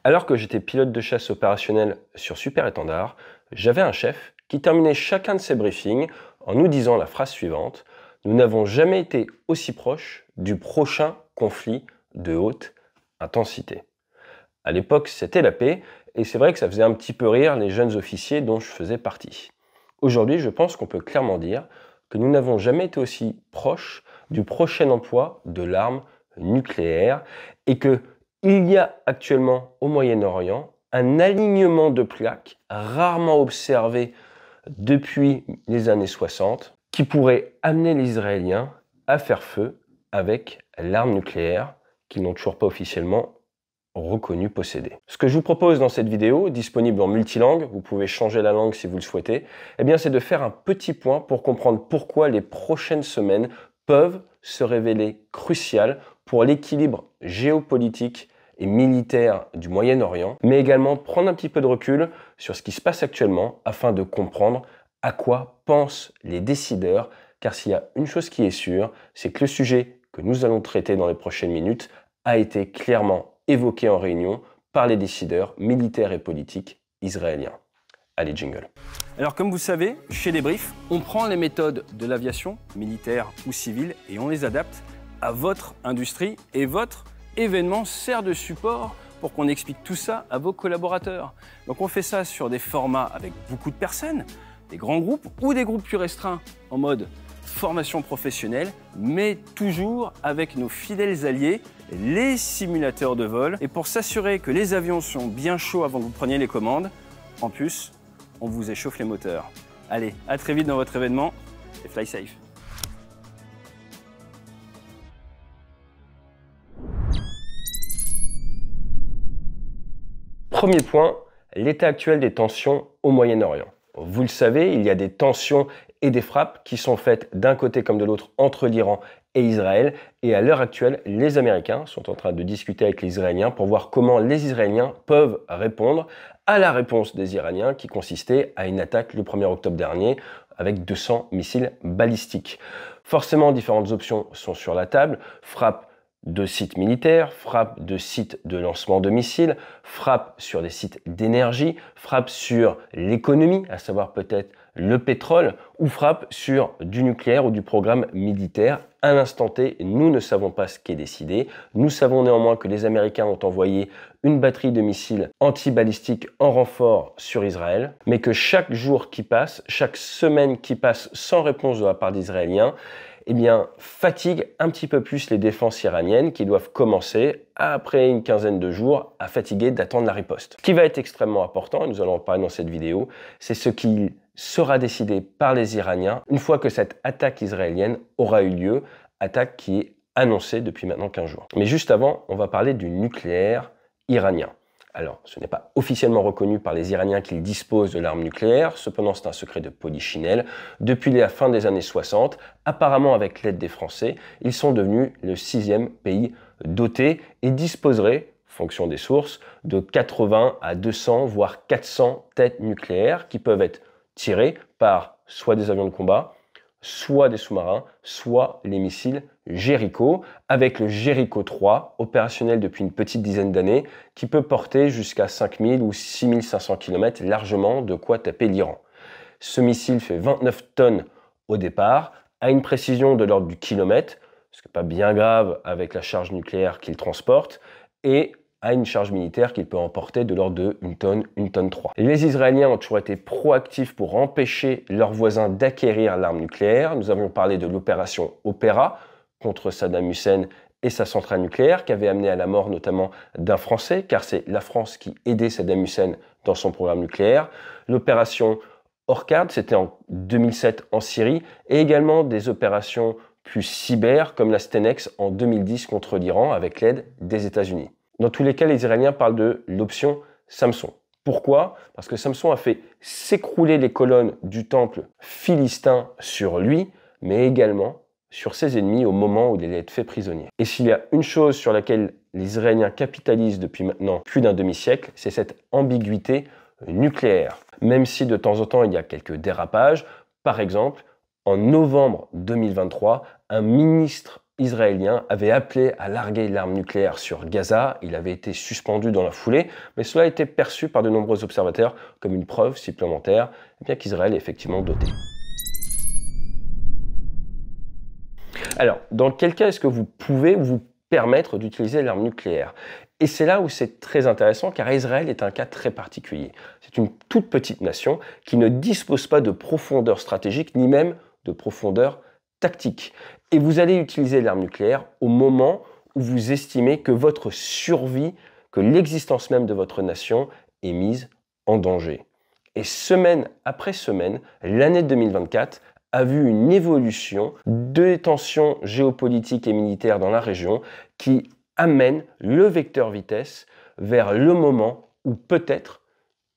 Alors que j'étais pilote de chasse opérationnel sur Super Étendard, j'avais un chef qui terminait chacun de ses briefings en nous disant la phrase suivante: nous n'avons jamais été aussi proches du prochain conflit de haute intensité. À l'époque, c'était la paix, et c'est vrai que ça faisait un petit peu rire les jeunes officiers dont je faisais partie. Aujourd'hui, je pense qu'on peut clairement dire que nous n'avons jamais été aussi proches du prochain emploi de l'arme nucléaire, et que il y a actuellement au Moyen-Orient un alignement de plaques rarement observé depuis les années 60 qui pourrait amener les Israéliens à faire feu avec l'arme nucléaire qu'ils n'ont toujours pas officiellement reconnu posséder. Ce que je vous propose dans cette vidéo, disponible en multilangue, vous pouvez changer la langue si vous le souhaitez, eh bien c'est de faire un petit point pour comprendre pourquoi les prochaines semaines peuvent se révéler cruciales pour l'équilibre géopolitique et militaire du Moyen-Orient, mais également prendre un petit peu de recul sur ce qui se passe actuellement afin de comprendre à quoi pensent les décideurs, car s'il y a une chose qui est sûre, c'est que le sujet que nous allons traiter dans les prochaines minutes a été clairement évoqué en réunion par les décideurs militaires et politiques israéliens. Allez, jingle. Alors comme vous savez, chez Débrief, on prend les méthodes de l'aviation, militaire ou civile, et on les adapte à votre industrie, et votre événement sert de support pour qu'on explique tout ça à vos collaborateurs. Donc on fait ça sur des formats avec beaucoup de personnes, des grands groupes ou des groupes plus restreints en mode formation professionnelle, mais toujours avec nos fidèles alliés, les simulateurs de vol. Et pour s'assurer que les avions sont bien chauds avant que vous preniez les commandes, en plus, on vous échauffe les moteurs. Allez, à très vite dans votre événement et fly safe. Premier point, l'état actuel des tensions au Moyen-Orient. Vous le savez, il y a des tensions et des frappes qui sont faites d'un côté comme de l'autre entre l'Iran et Israël. Et à l'heure actuelle, les Américains sont en train de discuter avec les Israéliens pour voir comment les Israéliens peuvent répondre à la réponse des Iraniens qui consistait à une attaque le 1er octobre dernier avec 200 missiles balistiques. Forcément, différentes options sont sur la table. Frappe de sites militaires, frappe de sites de lancement de missiles, frappe sur des sites d'énergie, frappe sur l'économie, à savoir peut-être le pétrole, ou frappe sur du nucléaire ou du programme militaire. À l'instant T, nous ne savons pas ce qui est décidé. Nous savons néanmoins que les Américains ont envoyé une batterie de missiles antibalistiques en renfort sur Israël, mais que chaque jour qui passe, chaque semaine qui passe sans réponse de la part d'Israéliens, eh bien, fatigue un petit peu plus les défenses iraniennes qui doivent commencer, après une quinzaine de jours, à fatiguer d'attendre la riposte. Ce qui va être extrêmement important, et nous allons en parler dans cette vidéo, c'est ce qui sera décidé par les Iraniens une fois que cette attaque israélienne aura eu lieu, attaque qui est annoncée depuis maintenant 15 jours. Mais juste avant, on va parler du nucléaire iranien. Alors, ce n'est pas officiellement reconnu par les Iraniens qu'ils disposent de l'arme nucléaire, cependant c'est un secret de polichinelle. Depuis la fin des années 60, apparemment avec l'aide des Français, ils sont devenus le 6e pays doté et disposeraient, fonction des sources, de 80 à 200 voire 400 têtes nucléaires qui peuvent être tirées par soit des avions de combat, soit des sous-marins, soit les missiles Jericho, avec le Jericho 3, opérationnel depuis une petite dizaine d'années, qui peut porter jusqu'à 5000 ou 6500 km, largement de quoi taper l'Iran. Ce missile fait 29 tonnes au départ, à une précision de l'ordre du kilomètre, ce qui n'est pas bien grave avec la charge nucléaire qu'il transporte, et à une charge militaire qu'il peut emporter de l'ordre de 1 tonne 3. Les Israéliens ont toujours été proactifs pour empêcher leurs voisins d'acquérir l'arme nucléaire. Nous avions parlé de l'opération Opéra contre Saddam Hussein et sa centrale nucléaire, qui avait amené à la mort notamment d'un Français, car c'est la France qui aidait Saddam Hussein dans son programme nucléaire. L'opération Orcard, c'était en 2007 en Syrie, et également des opérations plus cyber, comme la Stenex en 2010 contre l'Iran, avec l'aide des États-Unis. Dans tous les cas, les Iraniens parlent de l'option Samson. Pourquoi? Parce que Samson a fait s'écrouler les colonnes du temple philistin sur lui, mais également sur ses ennemis au moment où il allait être fait prisonnier. Et s'il y a une chose sur laquelle les Israéliens capitalisent depuis maintenant plus d'un demi-siècle, c'est cette ambiguïté nucléaire. Même si de temps en temps il y a quelques dérapages, par exemple, en novembre 2023, un ministre israélien avait appelé à larguer l'arme nucléaire sur Gaza. Il avait été suspendu dans la foulée, mais cela a été perçu par de nombreux observateurs comme une preuve supplémentaire qu'Israël est effectivement doté. Alors, dans quel cas est-ce que vous pouvez vous permettre d'utiliser l'arme nucléaire? Et c'est là où c'est très intéressant, car Israël est un cas très particulier. C'est une toute petite nation qui ne dispose pas de profondeur stratégique, ni même de profondeur tactique. Et vous allez utiliser l'arme nucléaire au moment où vous estimez que votre survie, que l'existence même de votre nation est mise en danger. Et semaine après semaine, l'année 2024 a vu une évolution des tensions géopolitiques et militaires dans la région qui amène le vecteur vitesse vers le moment où peut-être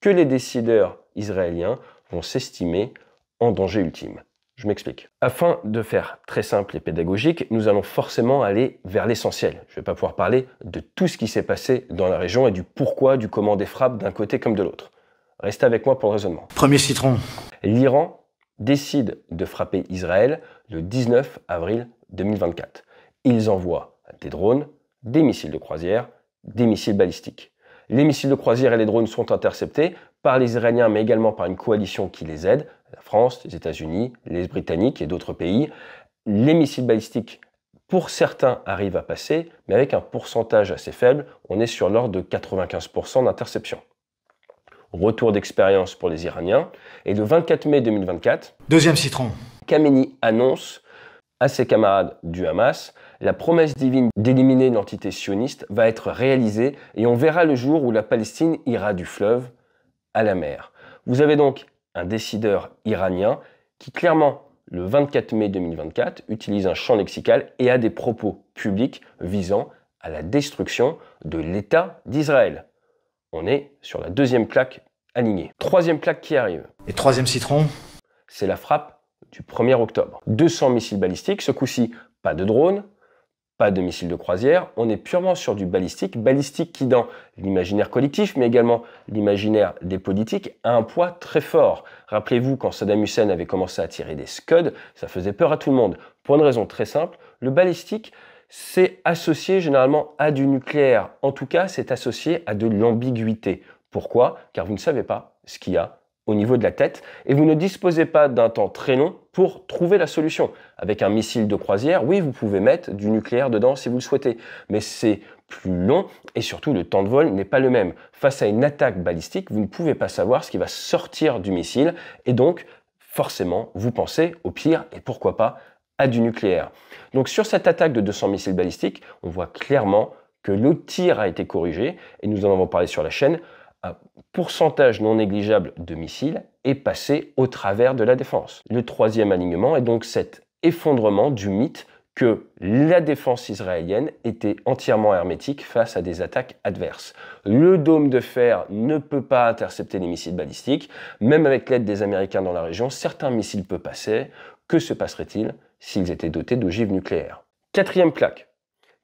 que les décideurs israéliens vont s'estimer en danger ultime. Je m'explique. Afin de faire très simple et pédagogique, nous allons forcément aller vers l'essentiel. Je ne vais pas pouvoir parler de tout ce qui s'est passé dans la région et du pourquoi, du comment des frappes d'un côté comme de l'autre. Restez avec moi pour le raisonnement. Premier citron. L'Iran décide de frapper Israël le 19 avril 2024. Ils envoient des drones, des missiles de croisière, des missiles balistiques. Les missiles de croisière et les drones sont interceptés par les Israéliens, mais également par une coalition qui les aide, la France, les États-Unis, les Britanniques et d'autres pays. Les missiles balistiques, pour certains, arrivent à passer, mais avec un pourcentage assez faible, on est sur l'ordre de 95% d'interception. Retour d'expérience pour les Iraniens, et le 24 mai 2024, Deuxième citron. Khamenei annonce à ses camarades du Hamas, la promesse divine d'éliminer l'entité sioniste va être réalisée et on verra le jour où la Palestine ira du fleuve à la mer. Vous avez donc un décideur iranien qui clairement, le 24 mai 2024, utilise un champ lexical et a des propos publics visant à la destruction de l'État d'Israël. On est sur la deuxième plaque alignée. Troisième plaque qui arrive. Et troisième citron. C'est la frappe du 1er octobre. 200 missiles balistiques, ce coup-ci, pas de drones, pas de missiles de croisière, on est purement sur du balistique qui dans l'imaginaire collectif, mais également l'imaginaire des politiques, a un poids très fort. Rappelez-vous, quand Saddam Hussein avait commencé à tirer des Scud, ça faisait peur à tout le monde. Pour une raison très simple, le balistique, c'est associé généralement à du nucléaire. En tout cas, c'est associé à de l'ambiguïté. Pourquoi? Car vous ne savez pas ce qu'il y a au niveau de la tête et vous ne disposez pas d'un temps très long pour trouver la solution. Avec un missile de croisière, oui, vous pouvez mettre du nucléaire dedans si vous le souhaitez, mais c'est plus long et surtout le temps de vol n'est pas le même. Face à une attaque balistique, vous ne pouvez pas savoir ce qui va sortir du missile et donc forcément vous pensez au pire et pourquoi pas à du nucléaire. Donc sur cette attaque de 200 missiles balistiques, on voit clairement que le tir a été corrigé et nous en avons parlé sur la chaîne. Un pourcentage non négligeable de missiles est passé au travers de la défense. Le troisième alignement est donc cet effondrement du mythe que la défense israélienne était entièrement hermétique face à des attaques adverses. Le dôme de fer ne peut pas intercepter les missiles balistiques, même avec l'aide des Américains dans la région, certains missiles peuvent passer. Que se passerait-il s'ils étaient dotés d'ogives nucléaires? Quatrième plaque.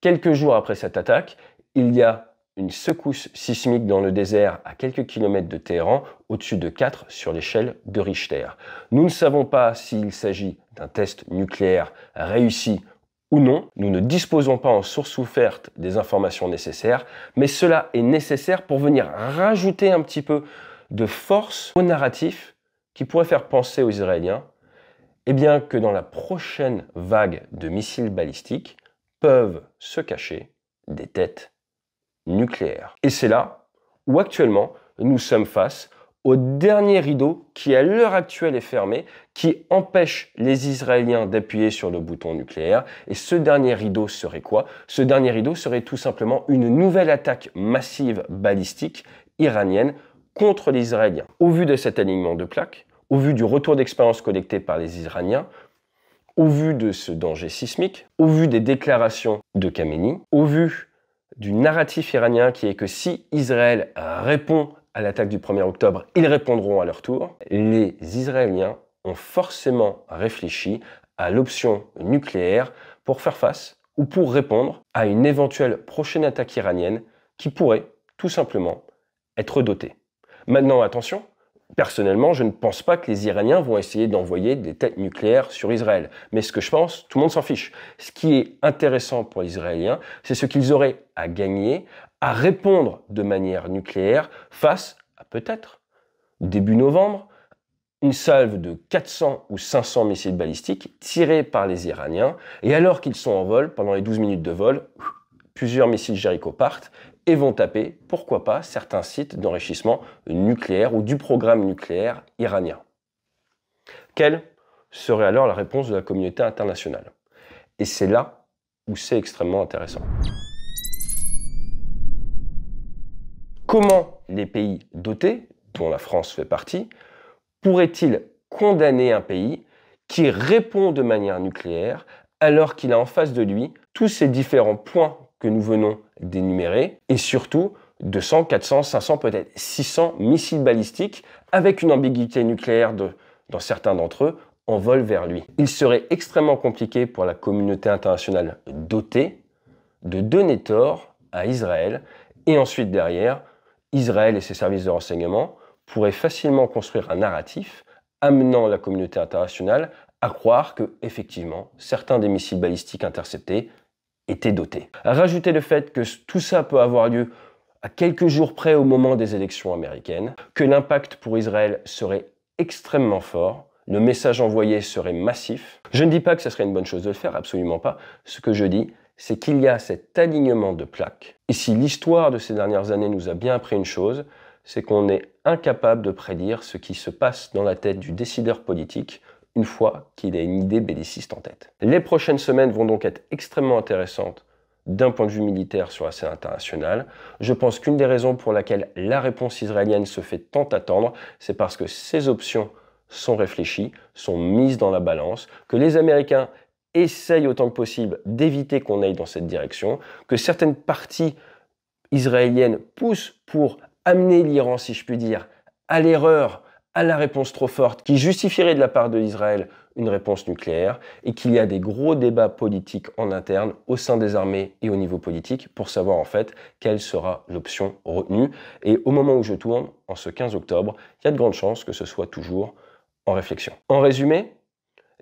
Quelques jours après cette attaque, il y a une secousse sismique dans le désert à quelques kilomètres de Téhéran, au-dessus de 4 sur l'échelle de Richter. Nous ne savons pas s'il s'agit d'un test nucléaire réussi ou non. Nous ne disposons pas en source ouverte des informations nécessaires, mais cela est nécessaire pour venir rajouter un petit peu de force au narratif qui pourrait faire penser aux Israéliens que dans la prochaine vague de missiles balistiques peuvent se cacher des têtes nucléaire. Et c'est là où actuellement nous sommes face au dernier rideau qui à l'heure actuelle est fermé, qui empêche les Israéliens d'appuyer sur le bouton nucléaire. Et ce dernier rideau serait quoi? Ce dernier rideau serait tout simplement une nouvelle attaque massive balistique iranienne contre les Israéliens. Au vu de cet alignement de plaques, au vu du retour d'expérience collecté par les Iraniens, au vu de ce danger sismique, au vu des déclarations de Khamenei, au vu du narratif iranien qui est que si Israël répond à l'attaque du 1er octobre, ils répondront à leur tour, les Israéliens ont forcément réfléchi à l'option nucléaire pour faire face ou pour répondre à une éventuelle prochaine attaque iranienne qui pourrait tout simplement être dotée. Maintenant, attention, Personnellement, je ne pense pas que les Iraniens vont essayer d'envoyer des têtes nucléaires sur Israël. Mais ce que je pense, tout le monde s'en fiche. Ce qui est intéressant pour les Israéliens, c'est ce qu'ils auraient à gagner à répondre de manière nucléaire face à peut-être, début novembre, une salve de 400 ou 500 missiles balistiques tirés par les Iraniens. Et alors qu'ils sont en vol, pendant les 12 minutes de vol, plusieurs missiles Jericho partent et vont taper, pourquoi pas, certains sites d'enrichissement nucléaire ou du programme nucléaire iranien. Quelle serait alors la réponse de la communauté internationale? Et c'est là où c'est extrêmement intéressant. Comment les pays dotés, dont la France fait partie, pourraient-ils condamner un pays qui répond de manière nucléaire alors qu'il a en face de lui tous ces différents points que nous venons d'énumérer et surtout 200, 400, 500, peut-être 600 missiles balistiques avec une ambiguïté nucléaire dans certains d'entre eux en vol vers lui. Il serait extrêmement compliqué pour la communauté internationale dotée de donner tort à Israël et ensuite derrière, Israël et ses services de renseignement pourraient facilement construire un narratif amenant la communauté internationale à croire que, effectivement, certains des missiles balistiques interceptés étaient dotés. Rajoutez le fait que tout ça peut avoir lieu à quelques jours près au moment des élections américaines, que l'impact pour Israël serait extrêmement fort, le message envoyé serait massif. Je ne dis pas que ce serait une bonne chose de le faire, absolument pas. Ce que je dis, c'est qu'il y a cet alignement de plaques. Et si l'histoire de ces dernières années nous a bien appris une chose, c'est qu'on est incapable de prédire ce qui se passe dans la tête du décideur politique une fois qu'il a une idée belliciste en tête. Les prochaines semaines vont donc être extrêmement intéressantes d'un point de vue militaire sur la scène internationale. Je pense qu'une des raisons pour laquelle la réponse israélienne se fait tant attendre, c'est parce que ces options sont réfléchies, sont mises dans la balance, que les Américains essayent autant que possible d'éviter qu'on aille dans cette direction, que certaines parties israéliennes poussent pour amener l'Iran, si je puis dire, à l'erreur, à la réponse trop forte, qui justifierait de la part de l'Israël une réponse nucléaire, et qu'il y a des gros débats politiques en interne au sein des armées et au niveau politique pour savoir en fait quelle sera l'option retenue. Et au moment où je tourne, en ce 15 octobre, il y a de grandes chances que ce soit toujours en réflexion. En résumé,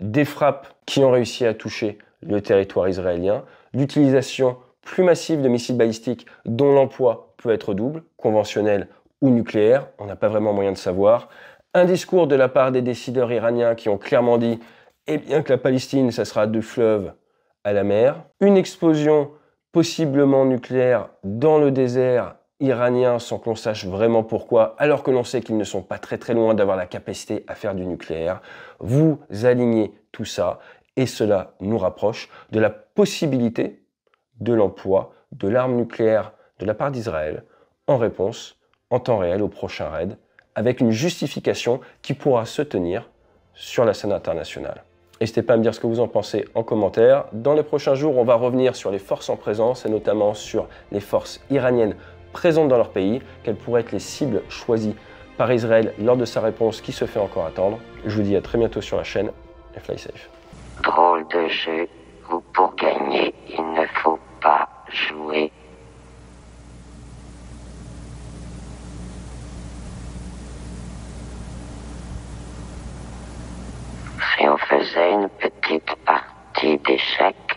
des frappes qui ont réussi à toucher le territoire israélien, l'utilisation plus massive de missiles balistiques dont l'emploi peut être double, conventionnel ou nucléaire, on n'a pas vraiment moyen de savoir. Un discours de la part des décideurs iraniens qui ont clairement dit eh bien que la Palestine, ça sera du fleuve à la mer. Une explosion possiblement nucléaire dans le désert iranien sans qu'on sache vraiment pourquoi, alors que l'on sait qu'ils ne sont pas très loin d'avoir la capacité à faire du nucléaire. Vous alignez tout ça et cela nous rapproche de la possibilité de l'emploi de l'arme nucléaire de la part d'Israël en réponse en temps réel au prochain raid, avec une justification qui pourra se tenir sur la scène internationale. N'hésitez pas à me dire ce que vous en pensez en commentaire. Dans les prochains jours, on va revenir sur les forces en présence et notamment sur les forces iraniennes présentes dans leur pays, quelles pourraient être les cibles choisies par Israël lors de sa réponse qui se fait encore attendre. Je vous dis à très bientôt sur la chaîne et fly safe. Drôle de jeu où pour gagner, il ne faut pas jouer. Si on faisait une petite partie d'échecs,